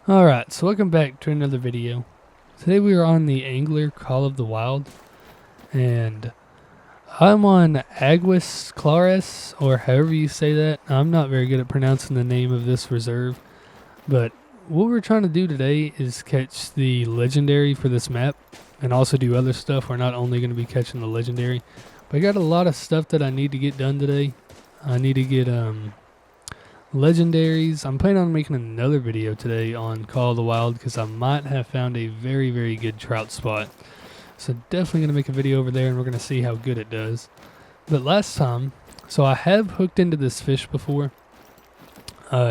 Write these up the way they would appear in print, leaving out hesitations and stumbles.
Alright, so welcome back to another video. Today we are on the Angler Call of the Wild, and I'm on aguas, Claras, or however you say that. I'm not very good at pronouncing the name of this reserve, but what we're trying to do today is catch the legendary for this map, and also do other stuff. We're not only going to be catching the legendary, but I got a lot of stuff that I need to get done today. I need to get legendaries. I'm planning on making another video today on Call of the Wild because I might have found a very, very good trout spot. So definitely going to make a video over there and we're going to see how good it does. But last time, so I have hooked into this fish before.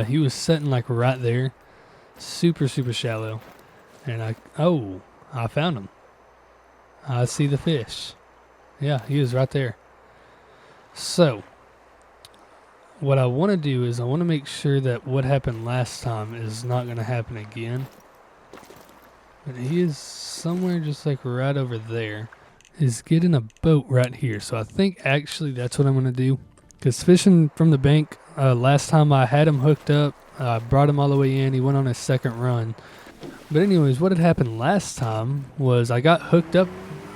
He was sitting like right there. Super, super shallow. And I found him. I see the fish. Yeah, he was right there. So what I want to do is I want to make sure that what happened last time is not going to happen again. But he is somewhere just like right over there. He's getting a boat right here. So I think actually that's what I'm going to do. Because fishing from the bank, last time I had him hooked up, I brought him all the way in. He went on his second run. But anyways, what had happened last time was I got hooked up,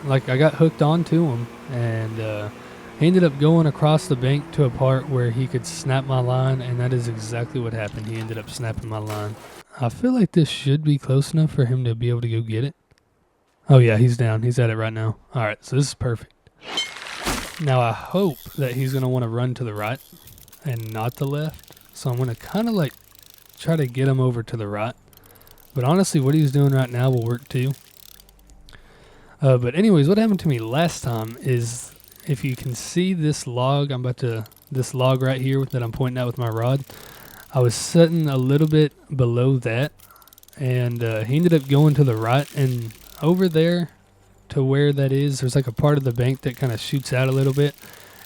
like I got hooked onto him. And he ended up going across the bank to a part where he could snap my line, and that is exactly what happened. He ended up snapping my line. I feel like this should be close enough for him to be able to go get it. Oh yeah, he's down. He's at it right now. Alright, so this is perfect. Now I hope that he's going to want to run to the right and not the left. So I'm going to kind of like try to get him over to the right. But honestly, what he's doing right now will work too. But anyways, what happened to me last time is, if you can see this log, this log right here that I'm pointing out with my rod, I was sitting a little bit below that, and he ended up going to the right, and over there to where that is, there's like a part of the bank that kind of shoots out a little bit,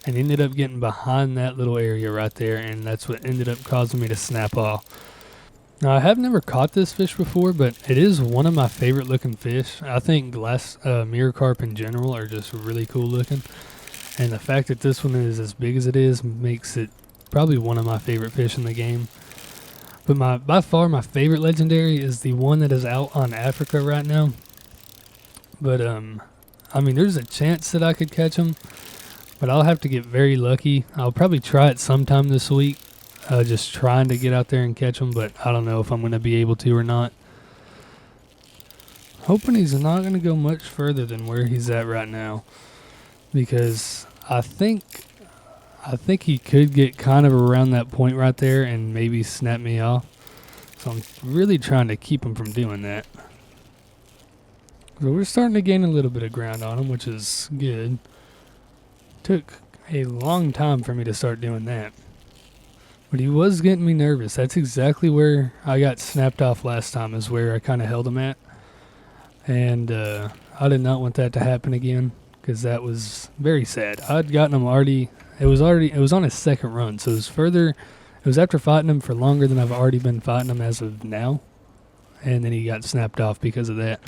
and he ended up getting behind that little area right there, and that's what ended up causing me to snap off. Now, I have never caught this fish before, but it is one of my favorite looking fish. I think mirror carp in general are just really cool looking. And the fact that this one is as big as it is makes it probably one of my favorite fish in the game. But by far my favorite legendary is the one that is out on Africa right now. But I mean, there's a chance that I could catch him, but I'll have to get very lucky. I'll probably try it sometime this week, just trying to get out there and catch him, but I don't know if I'm going to be able to or not. Hoping he's not going to go much further than where he's at right now, because I think he could get kind of around that point right there and maybe snap me off. So I'm really trying to keep him from doing that. So we're starting to gain a little bit of ground on him, which is good. Took a long time for me to start doing that. But he was getting me nervous. That's exactly where I got snapped off last time, is where I kind of held him at. And I did not want that to happen again, because that was very sad. I'd gotten him already. It was on his second run, so it was after fighting him for longer than I've already been fighting him as of now, and then he got snapped off because of that.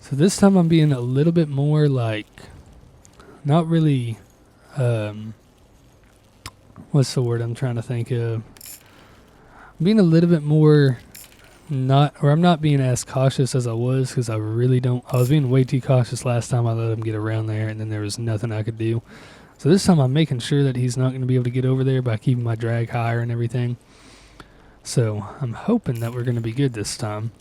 So this time I'm being a little bit more like, not really, what's the word I'm trying to think of? Being a little bit more I'm not being as cautious as I was, because I was being way too cautious last time. I let him get around there, and then there was nothing I could do. So this time I'm making sure that he's not going to be able to get over there by keeping my drag higher and everything. So I'm hoping that we're going to be good this time.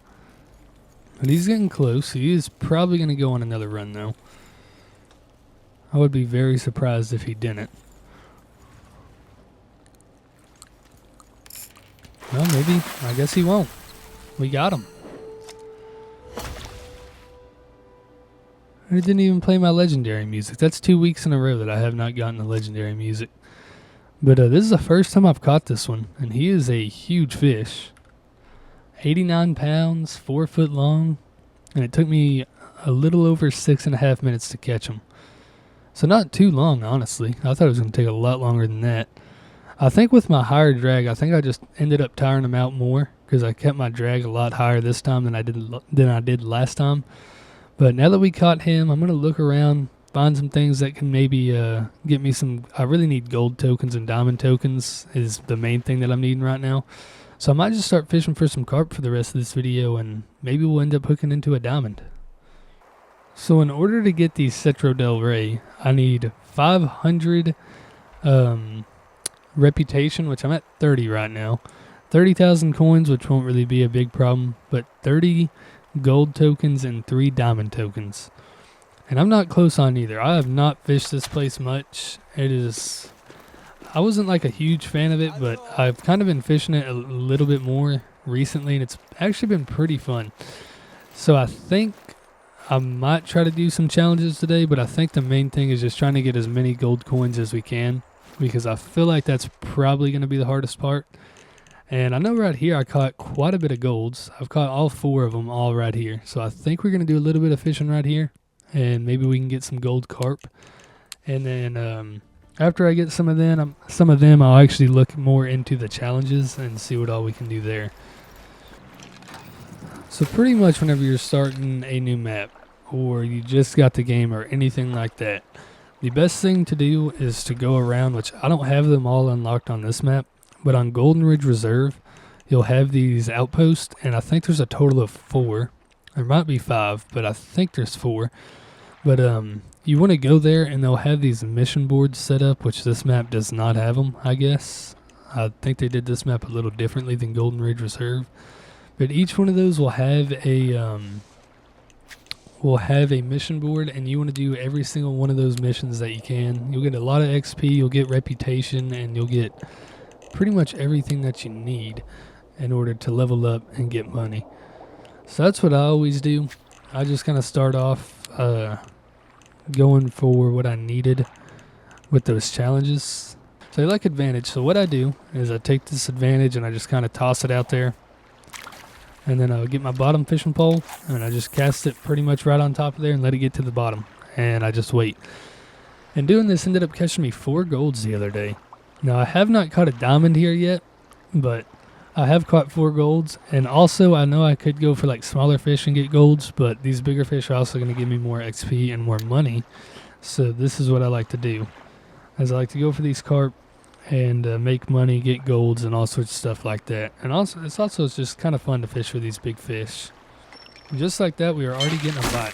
But he's getting close. He is probably going to go on another run, though. I would be very surprised if he didn't. Well, maybe. I guess he won't. We got him. I didn't even play my legendary music. That's 2 weeks in a row that I have not gotten the legendary music. But this is the first time I've caught this one, and he is a huge fish. 89 pounds, 4 foot long, and it took me a little over 6.5 minutes to catch him. So not too long, honestly. I thought it was going to take a lot longer than that. I think with my higher drag, I think I just ended up tiring him out more, because I kept my drag a lot higher this time than I did last time. But now that we caught him, I'm going to look around, find some things that can maybe get me some. I really need gold tokens and diamond tokens is the main thing that I'm needing right now. So I might just start fishing for some carp for the rest of this video, and maybe we'll end up hooking into a diamond. So in order to get the Cetro Del Rey, I need 500 reputation, which I'm at 30 right now. 30,000 coins, which won't really be a big problem, but 30 gold tokens and 3 diamond tokens. And I'm not close on either. I have not fished this place much. I wasn't like a huge fan of it, but I've kind of been fishing it a little bit more recently, and it's actually been pretty fun. So I think I might try to do some challenges today, but I think the main thing is just trying to get as many gold coins as we can, because I feel like that's probably going to be the hardest part. And I know right here I caught quite a bit of golds. I've caught all 4 of them all right here. So I think we're going to do a little bit of fishing right here, and maybe we can get some gold carp. And then after I get some of them, I'll actually look more into the challenges and see what all we can do there. So pretty much whenever you're starting a new map, or you just got the game or anything like that, the best thing to do is to go around, which I don't have them all unlocked on this map, but on Golden Ridge Reserve, you'll have these outposts, and I think there's a total of 4. There might be 5, but I think there's 4. But you want to go there, and they'll have these mission boards set up, which this map does not have them, I guess. I think they did this map a little differently than Golden Ridge Reserve. But each one of those will have a mission board, and you want to do every single one of those missions that you can. You'll get a lot of XP, you'll get reputation, and you'll get pretty much everything that you need in order to level up and get money. So that's what I always do. I just kind of start off going for what I needed with those challenges. So I like advantage. So what I do is I take this advantage and I just kind of toss it out there. And then I'll get my bottom fishing pole, and I just cast it pretty much right on top of there and let it get to the bottom. And I just wait. And doing this ended up catching me 4 golds the other day. Now, I have not caught a diamond here yet, but I have caught 4 golds. And also, I know I could go for like smaller fish and get golds, but these bigger fish are also going to give me more XP and more money. So this is what I like to do, is I like to go for these carp and make money, get golds, and all sorts of stuff like that. And also, it's just kind of fun to fish for these big fish. And just like that, we are already getting a bite.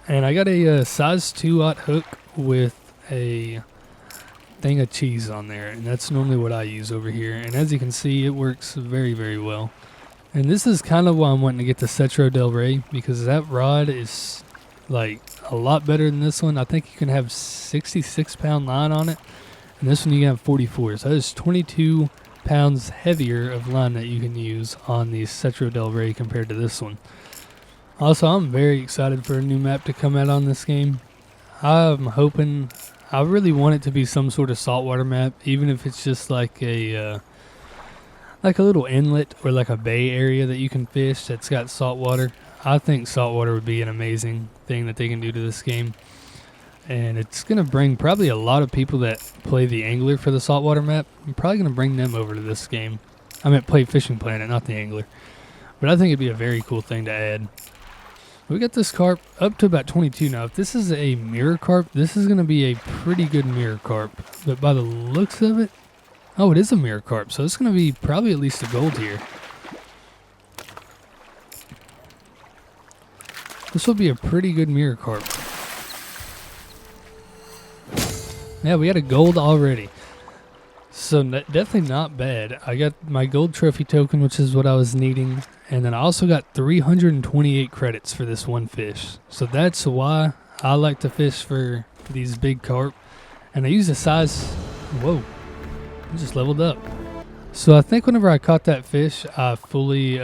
And I got a size 2/0 hook with a thing of cheese on there, and that's normally what I use over here. And as you can see, it works very, very well. And this is kind of why I'm wanting to get the Cetro Del Rey, because that rod is like a lot better than this one. I think you can have 66-pound line on it, and this one you can have 44. So that is 22 pounds heavier of line that you can use on the Cetro Del Rey compared to this one. Also, I'm very excited for a new map to come out on this game. I'm hoping, I really want it to be some sort of saltwater map, even if it's just like a little inlet or like a bay area that you can fish that's got salt water. I think saltwater would be an amazing thing that they can do to this game. And it's going to bring probably a lot of people that play the angler for the saltwater map. I'm probably going to bring them over to this game. I meant play Fishing Planet, not the angler. But I think it'd be a very cool thing to add. We got this carp up to about 22 now. If this is a mirror carp, this is going to be a pretty good mirror carp. But by the looks of it, oh, it is a mirror carp. So it's going to be probably at least a gold here. This will be a pretty good mirror carp. Yeah, we had a gold already. So definitely not bad. I got my gold trophy token, which is what I was needing. And then I also got 328 credits for this one fish. So that's why I like to fish for these big carp. And I use a size... Whoa. I just leveled up. So I think whenever I caught that fish, I fully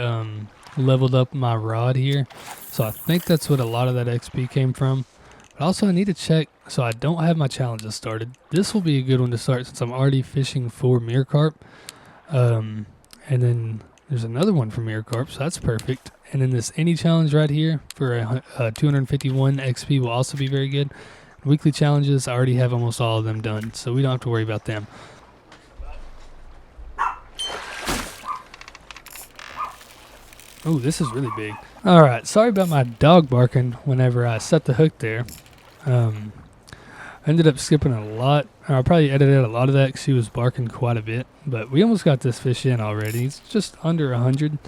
leveled up my rod here. So I think that's what a lot of that XP came from. But also I need to check, so I don't have my challenges started. This will be a good one to start since I'm already fishing for mirror carp. And then there's another one for mirror carp, so that's perfect. And then this any challenge right here for 251 XP will also be very good. Weekly challenges, I already have almost all of them done, so we don't have to worry about them. Oh, this is really big. Alright, sorry about my dog barking whenever I set the hook there. I ended up skipping a lot. I probably edited a lot of that because she was barking quite a bit. But we almost got this fish in already. It's just under 100.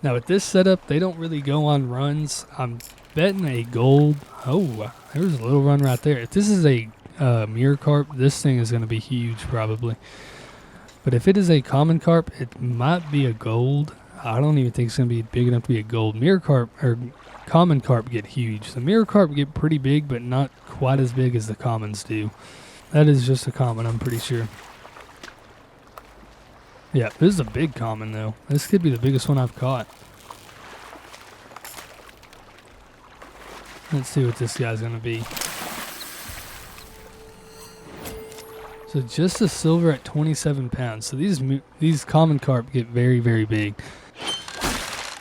Now with this setup, they don't really go on runs. I'm betting a gold. Oh, there's a little run right there. If this is a mirror carp, this thing is going to be huge probably. But if it is a common carp, it might be a gold. I don't even think it's going to be big enough to be a gold. Mirror carp or common carp get huge. The mirror carp get pretty big, but not quite as big as the commons do. That is just a common, I'm pretty sure. Yeah, this is a big common though. This could be the biggest one I've caught. Let's see what this guy's going to be. So just a silver at 27 pounds. So these common carp get very, very big.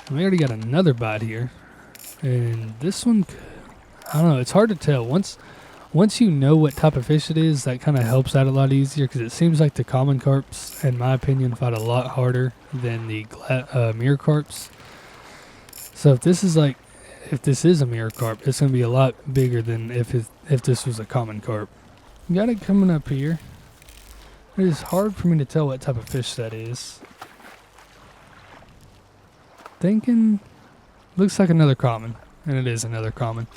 And we already got another bite here. And this one, I don't know, it's hard to tell. Once you know what type of fish it is, that kind of helps out a lot easier because it seems like the common carps, in my opinion, fight a lot harder than the mirror carps. So if this is a mirror carp, it's going to be a lot bigger than if this was a common carp. Got it coming up here. It is hard for me to tell what type of fish that is. Thinking, looks like another common, and it is another common.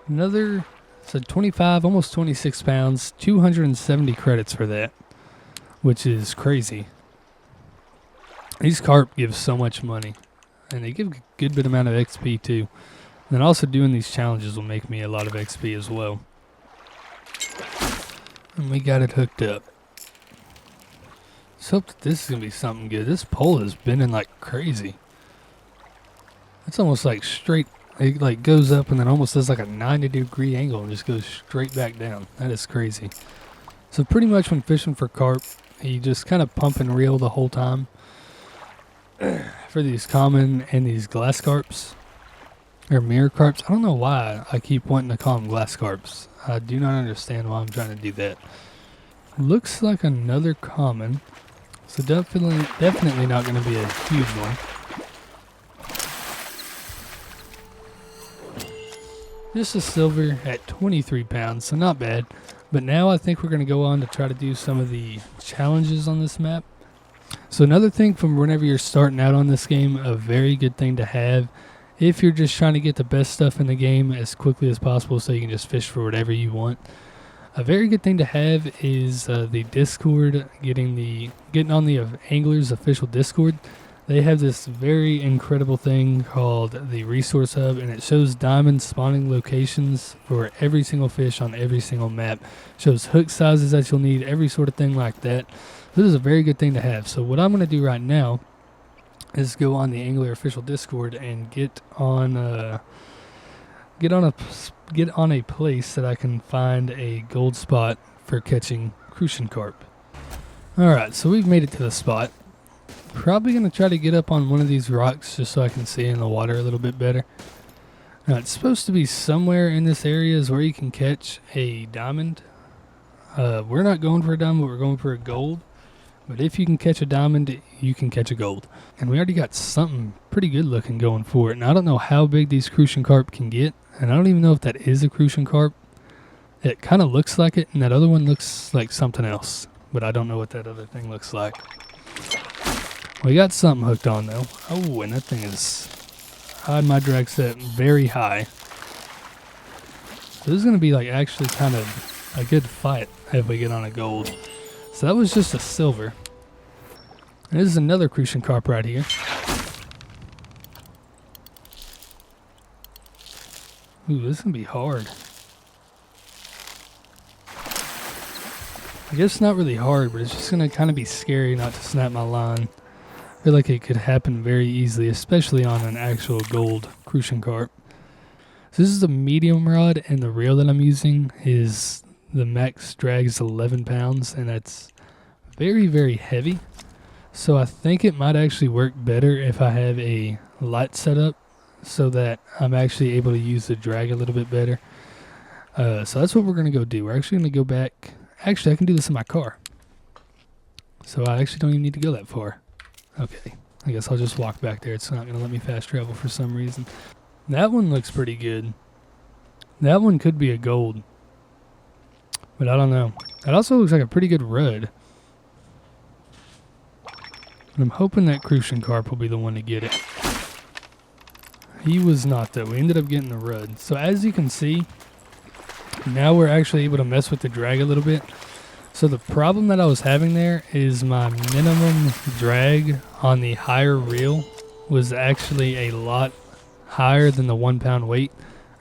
Another, so 25, almost 26 pounds, 270 credits for that, which is crazy. These carp give so much money, and they give a good bit amount of XP too. And then also doing these challenges will make me a lot of XP as well. And we got it hooked up. Let's hope that this is going to be something good. This pole is bending like crazy. It's almost like straight, it like goes up and then almost does like a 90-degree angle and just goes straight back down. That is crazy. So pretty much when fishing for carp, you just kind of pump and reel the whole time. For these common and these glass carps or mirror carps. I don't know why I keep wanting to call them glass carps. I do not understand why I'm trying to do that. Looks like another common, so definitely not going to be a huge one. Just a silver at 23 pounds, so not bad. But now I think we're going to go on to try to do some of the challenges on this map. So another thing from whenever you're starting out on this game, a very good thing to have if you're just trying to get the best stuff in the game as quickly as possible so you can just fish for whatever you want. A very good thing to have is the Discord, getting on the Anglers official Discord. They have this very incredible thing called the Resource Hub, and it shows diamond spawning locations for every single fish on every single map. Shows hook sizes that you'll need, every sort of thing like that. This is a very good thing to have. So what I'm going to do right now is go on the Angler official Discord and get on a place that I can find a gold spot for catching crucian carp. All right, so we've made it to the spot. Probably going to try to get up on one of these rocks just so I can see in the water a little bit better. Now it's supposed to be somewhere in this area is where you can catch a diamond. We're not going for a diamond, but we're going for a gold. But if you can catch a diamond, you can catch a gold. And we already got something pretty good looking going for it. And I don't know how big these crucian carp can get. And I don't even know if that is a crucian carp. It kind of looks like it, and that other one looks like something else. But I don't know what that other thing looks like. We got something hooked on though. Oh, and that thing is, I had my drag set very high. So this is going to be like actually kind of a good fight if we get on a gold. So that was just a silver. And this is another crucian carp right here. Ooh, this is going to be hard. I guess not really hard, but it's just going to kind of be scary not to snap my line. I feel like it could happen very easily, especially on an actual gold crucian carp. So this is a medium rod, and the reel that I'm using is the max drag is 11 pounds, and that's very, very heavy. So I think it might actually work better if I have a light setup so that I'm actually able to use the drag a little bit better. So that's what we're going to go do. We're actually going to go back. Actually, I can do this in my car. So I actually don't even need to go that far. Okay, I guess I'll just walk back there. It's not going to let me fast travel for some reason. That one looks pretty good. That one could be a gold. But I don't know. That also looks like a pretty good rud. And I'm hoping that crucian carp will be the one to get it. He was not though. We ended up getting the rud. So as you can see, now we're actually able to mess with the drag a little bit. So the problem that I was having there is my minimum drag on the higher reel was actually a lot higher than the 1 pound weight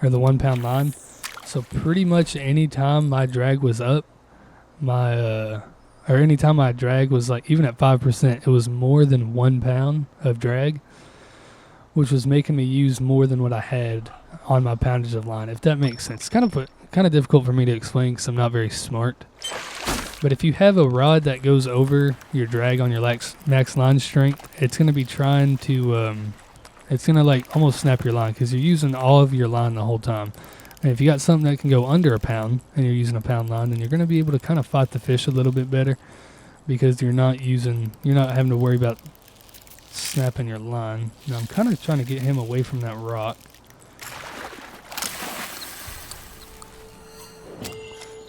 or the 1 pound line. So pretty much any time my drag was up, or any time my drag was like, even at 5%, it was more than 1 pound of drag, which was making me use more than what I had on my poundage of line, if that makes sense. Kind of difficult for me to explain because I'm not very smart. But if you have a rod that goes over your drag on your max line strength, it's going to be trying to, it's going to like almost snap your line because you're using all of your line the whole time. And if you got something that can go under a pound and you're using a pound line, then you're going to be able to kind of fight the fish a little bit better because you're not having to worry about snapping your line. Now I'm kind of trying to get him away from that rock.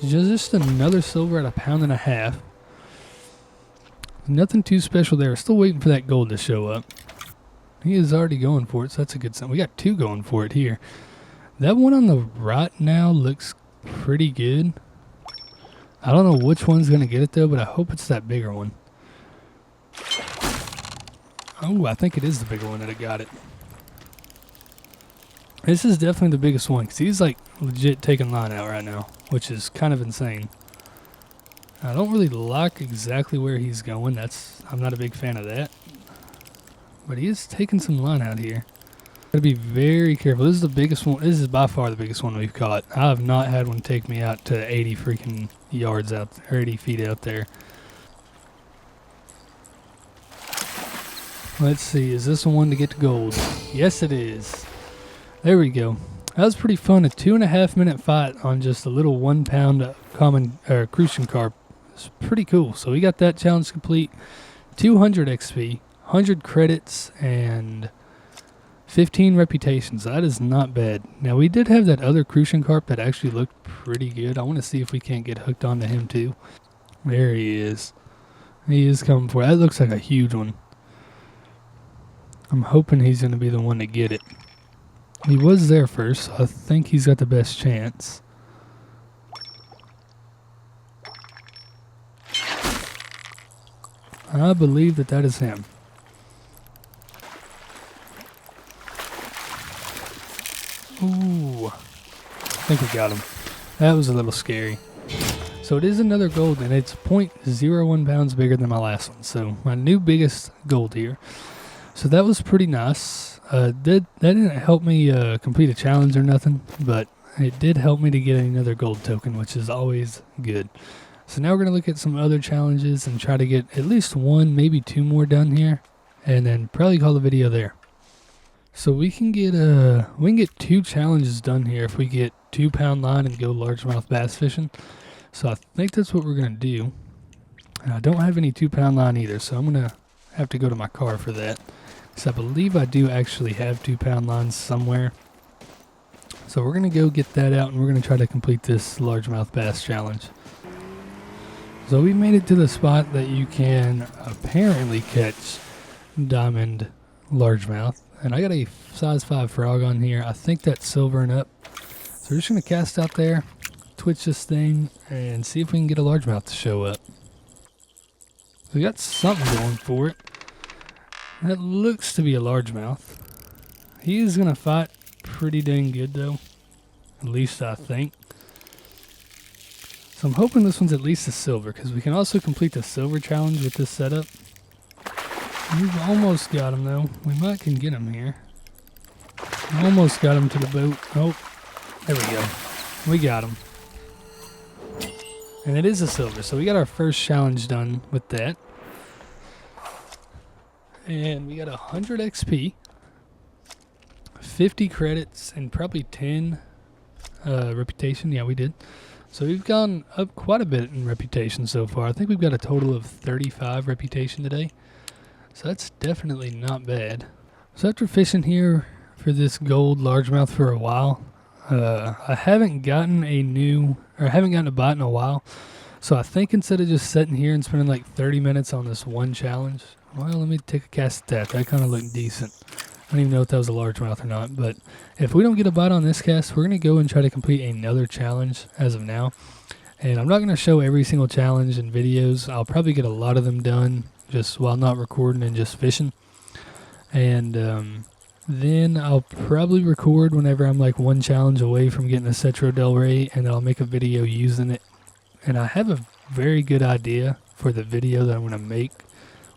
Just another silver at 1.5 pounds. Nothing too special there. Still waiting for that gold to show up. He is already going for it, so that's a good sign. We got 2 going for it here. That one on the right now looks pretty good. I don't know which one's going to get it though, but I hope it's that bigger one. Oh, I think it is the bigger one that got it. This is definitely the biggest one because he's like legit taking line out right now, which is kind of insane. I don't really like exactly where he's going. I'm not a big fan of that. But he is taking some line out here. Gotta be very careful. This is the biggest one. This is by far the biggest one we've caught. I have not had one take me out to 80 freaking yards out there, or 80 feet out there. Let's see. Is this the one to get to gold? Yes, it is. There we go. That was pretty fun. A 2.5 minute fight on just a little 1 pound common crucian carp. It's pretty cool. So we got that challenge complete. 200 XP, 100 credits, and 15 reputations. That is not bad. Now we did have that other crucian carp that actually looked pretty good. I want to see if we can't get hooked onto him too. There he is. He is coming for it. That looks like a huge one. I'm hoping he's going to be the one to get it. He was there first, so I think he's got the best chance. I believe that is him. Ooh. I think we got him. That was a little scary. So it is another gold, and it's 0.01 pounds bigger than my last one. So my new biggest gold here. So that was pretty nice. That didn't help me complete a challenge or nothing, but it did help me to get another gold token, which is always good. So now we're going to look at some other challenges and try to get at least 1, maybe 2 more done here, and then probably call the video there. So we can get 2 challenges done here if we get 2 pound line and go largemouth bass fishing. So I think that's what we're going to do. And I don't have any 2 pound line either, so I'm going to have to go to my car for that. So I believe I do actually have 2 pound lines somewhere. So we're going to go get that out and we're going to try to complete this largemouth bass challenge. So we made it to the spot that you can apparently catch diamond largemouth. And I got a size 5 frog on here. I think that's silvering up. So we're just going to cast out there, twitch this thing, and see if we can get a largemouth to show up. So we got something going for it. That looks to be a largemouth. He is going to fight pretty dang good though. At least I think. So I'm hoping this one's at least a silver, because we can also complete the silver challenge with this setup. We've almost got him though. We might can get him here. Almost got him to the boat. Oh, there we go. We got him. And it is a silver, so we got our first challenge done with that. And we got 100 XP, 50 credits, and probably 10 reputation. Yeah, we did. So we've gone up quite a bit in reputation so far. I think we've got a total of 35 reputation today. So that's definitely not bad. So after fishing here for this gold largemouth for a while, I haven't gotten a bite in a while. So I think instead of just sitting here and spending like 30 minutes on this one challenge, well, let me take a cast at that. That kind of looked decent. I don't even know if that was a largemouth or not, but if we don't get a bite on this cast, we're going to go and try to complete another challenge as of now. And I'm not going to show every single challenge in videos. I'll probably get a lot of them done just while not recording and just fishing. And then I'll probably record whenever I'm like one challenge away from getting a Cetro Del Rey, and I'll make a video using it. And I have a very good idea for the video that I'm going to make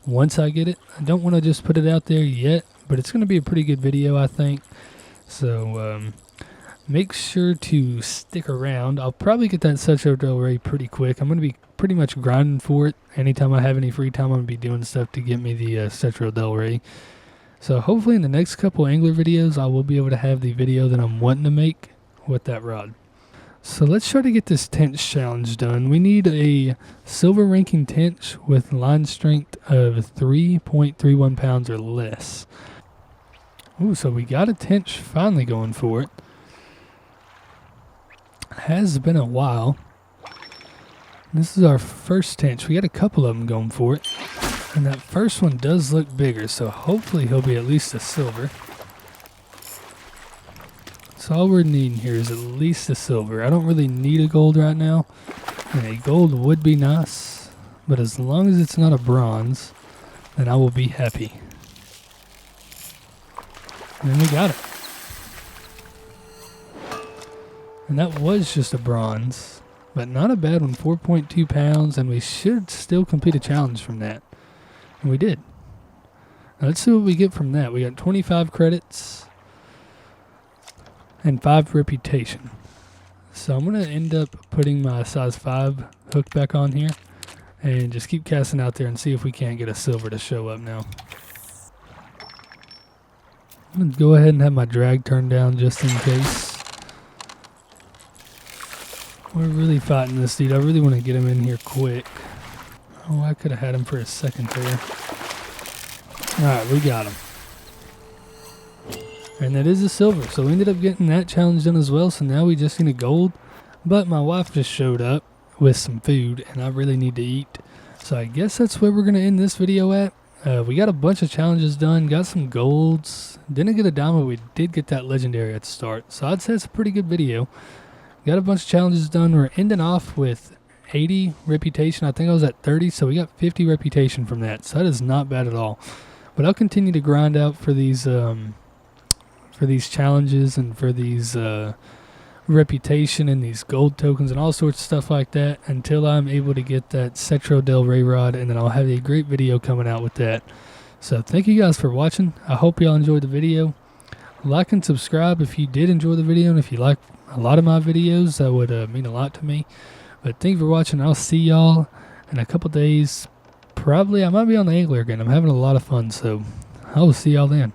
once I get it. I don't want to just put it out there yet, but it's going to be a pretty good video, I think. So make sure to stick around. I'll probably get that Cetro Del Rey pretty quick. I'm going to be pretty much grinding for it. Anytime I have any free time, I'm going to be doing stuff to get me the Cetro Del Rey. So hopefully in the next couple angler videos, I will be able to have the video that I'm wanting to make with that rod. So let's try to get this tench challenge done. We need a silver ranking tench with line strength of 3.31 pounds or less. Ooh, so we got a tench finally going for it. Has been a while. This is our first tench. We got a couple of them going for it. And that first one does look bigger, so hopefully he'll be at least a silver. So all we're needing here is at least a silver. I don't really need a gold right now. And a gold would be nice, but as long as it's not a bronze, then I will be happy. And we got it. And that was just a bronze, but not a bad one, 4.2 pounds, and we should still complete a challenge from that. And we did. Now let's see what we get from that. We got 25 credits and 5 reputation. So I'm going to end up putting my size 5 hook back on here and just keep casting out there and see if we can't get a silver to show up now. I'm going to go ahead and have my drag turned down just in case. We're really fighting this dude. I really want to get him in here quick. Oh, I could have had him for a second there. Alright, we got him. And that is a silver. So we ended up getting that challenge done as well. So now we just need a gold. But my wife just showed up with some food, and I really need to eat. So I guess that's where we're going to end this video at. We got a bunch of challenges done. Got some golds. Didn't get a diamond. We did get that legendary at the start. So I'd say it's a pretty good video. Got a bunch of challenges done. We're ending off with 80 reputation. I think I was at 30, so we got 50 reputation from that. So that is not bad at all. But I'll continue to grind out for these challenges and for these reputation and these gold tokens and all sorts of stuff like that until I'm able to get that Cetro Del Rey rod, and then I'll have a great video coming out with that. So thank you guys for watching. I hope y'all enjoyed the video. Like and subscribe if you did enjoy the video, and if you like a lot of my videos, that would mean a lot to me. But thank you for watching. I'll see y'all in a couple days. Probably I might be on the angler again. I'm having a lot of fun, so I will see y'all then.